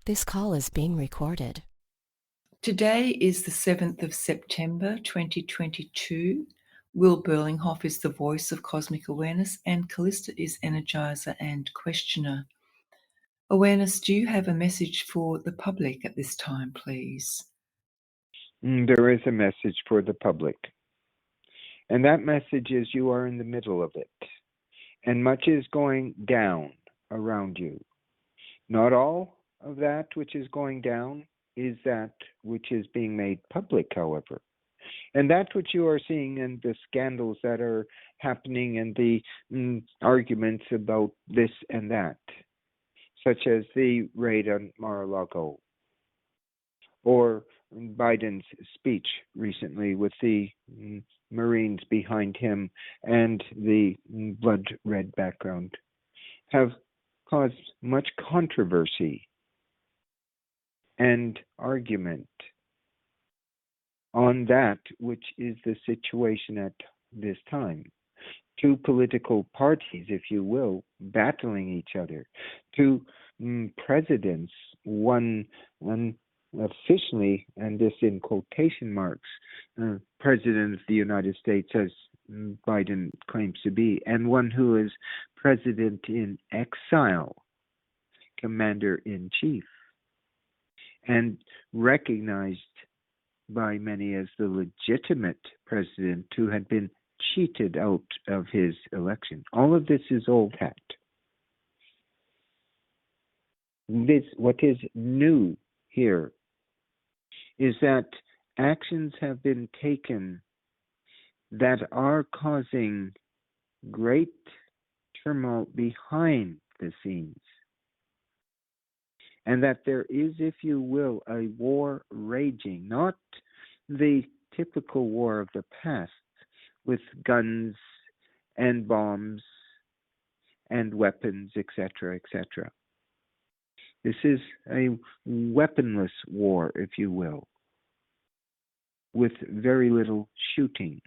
This call is being recorded. Today is the 7th of September 2022. Will Berlinghoff is the voice of cosmic awareness, and Callista is energizer and questioner. Awareness, do you have a message for the public at this time, please? There is a message for the public. And that message is you are in the middle of it. And much is going down around you. Not all of that which is going down is that which is being made public, however. And that which you are seeing and the scandals that are happening and the arguments about this and that, such as the raid on Mar-a-Lago, or Biden's speech recently with the Marines behind him and the blood red background, have caused much controversy and argument on that which is the situation at this time. Two political parties, if you will, battling each other. Two presidents, one officially, and this in quotation marks, President of the United States, as Biden claims to be, and one who is President in exile, Commander-in-Chief, and recognized by many as the legitimate president who had been cheated out of his election. All of this is old hat. What is new here is that actions have been taken that are causing great turmoil behind the scenes. And that there is, if you will, a war raging, not the typical war of the past with guns and bombs and weapons, etc., etc. This is a weaponless war, if you will, with very little shooting.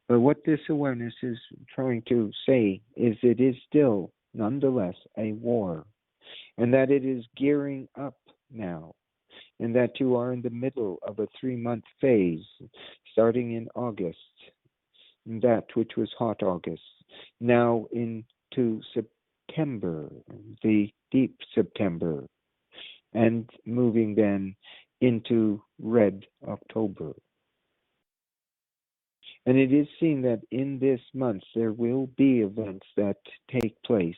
But what this awareness is trying to say is it is still, nonetheless, a war, and that it is gearing up now, and that you are in the middle of a 3-month phase, starting in August, that which was hot August, now into September, the deep September, and moving then into red October. And it is seen that in this month there will be events that take place.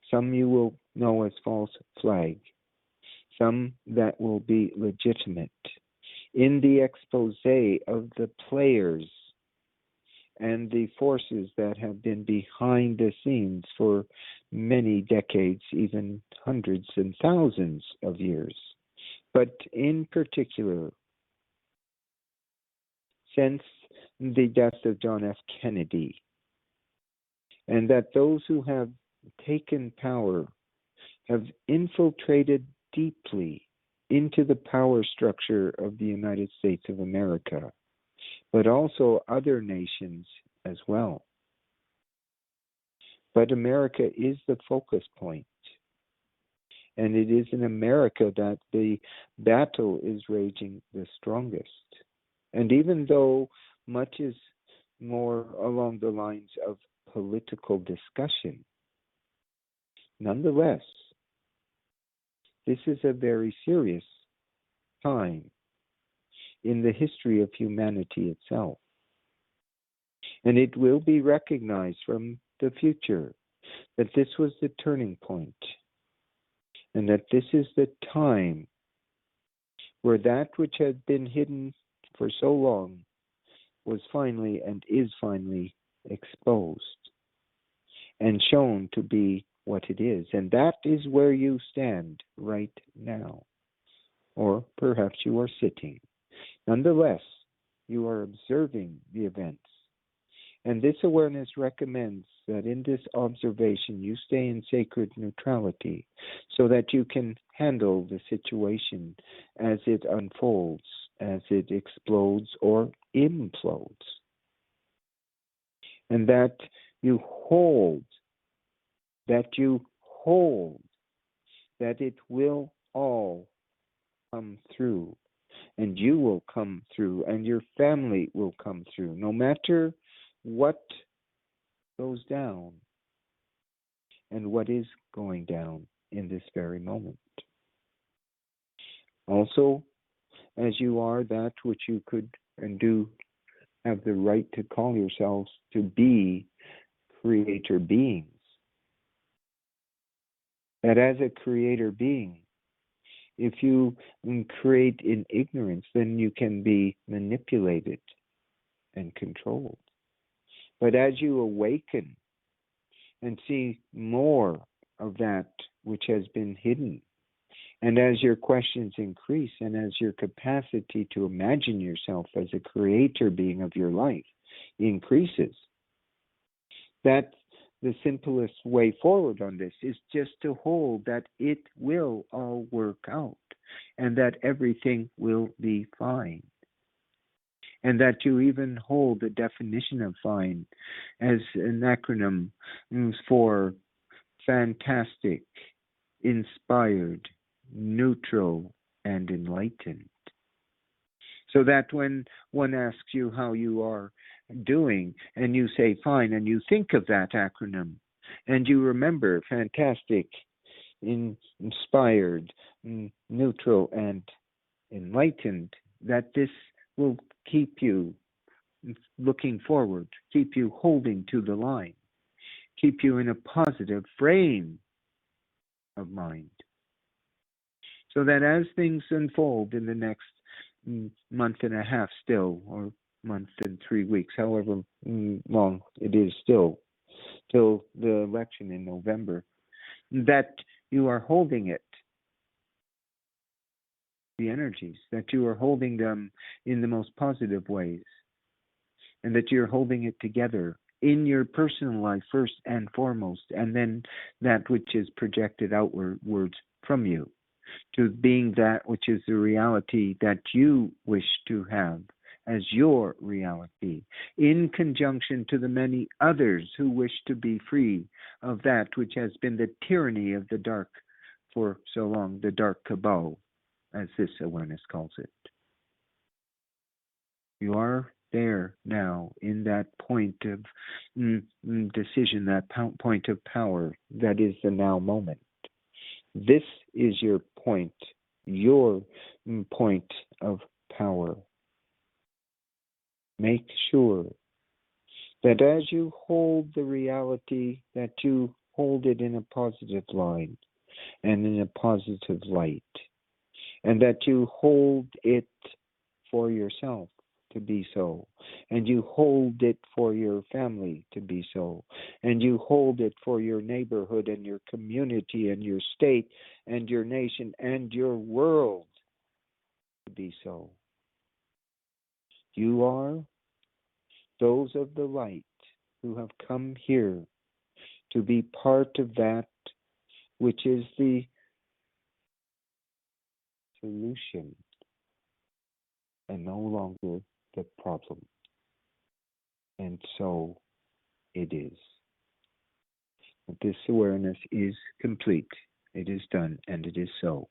Some you will know as false flag, some that will be legitimate. In the expose of the players and the forces that have been behind the scenes for many decades, even hundreds and thousands of years. But in particular, since the death of John F. Kennedy, and that those who have taken power have infiltrated deeply into the power structure of the United States of America, but also other nations as well. But America is the focus point. And it is in America that the battle is raging the strongest. And even though much is more along the lines of political discussion, nonetheless, this is a very serious time in the history of humanity itself. And it will be recognized from the future that this was the turning point, and that this is the time where that which had been hidden for so long was finally and is finally exposed and shown to be what it is. And that is where you stand right now. Or perhaps you are sitting. Nonetheless, you are observing the events. And this awareness recommends that in this observation you stay in sacred neutrality so that you can handle the situation as it unfolds, as it explodes or implodes. And that you hold that it will all come through, and you will come through, and your family will come through, no matter what goes down and what is going down in this very moment. Also, as you are that which you could and do have the right to call yourselves to be creator beings, that as a creator being, if you create in ignorance, then you can be manipulated and controlled. But as you awaken and see more of that which has been hidden, and as your questions increase, and as your capacity to imagine yourself as a creator being of your life increases, that the simplest way forward on this is just to hold that it will all work out and that everything will be fine. And that you even hold the definition of fine as an acronym for fantastic, inspired, neutral, and enlightened. So that when one asks you how you are doing, and you say fine, and you think of that acronym, and you remember fantastic, inspired, neutral, and enlightened, that this will keep you looking forward, keep you holding to the line, keep you in a positive frame of mind. So that as things unfold in the next month and a half still, or month and 3 weeks, however long it is still, till the election in November, that you are holding it, the energies, that you are holding them in the most positive ways, and that you're holding it together in your personal life first and foremost, and then that which is projected outwards from you, to being that which is the reality that you wish to have as your reality, in conjunction to the many others who wish to be free of that which has been the tyranny of the dark for so long, the dark cabal, as this awareness calls it. You are there now in that point of decision, that point of power that is the now moment. This is your point of power. Make sure that as you hold the reality, that you hold it in a positive line and in a positive light, and that you hold it for yourself to be so, and you hold it for your family to be so, and you hold it for your neighborhood and your community and your state and your nation and your world to be so. You are those of the light who have come here to be part of that which is the solution and no longer the problem. And so it is. This awareness is complete. It is done, and it is so.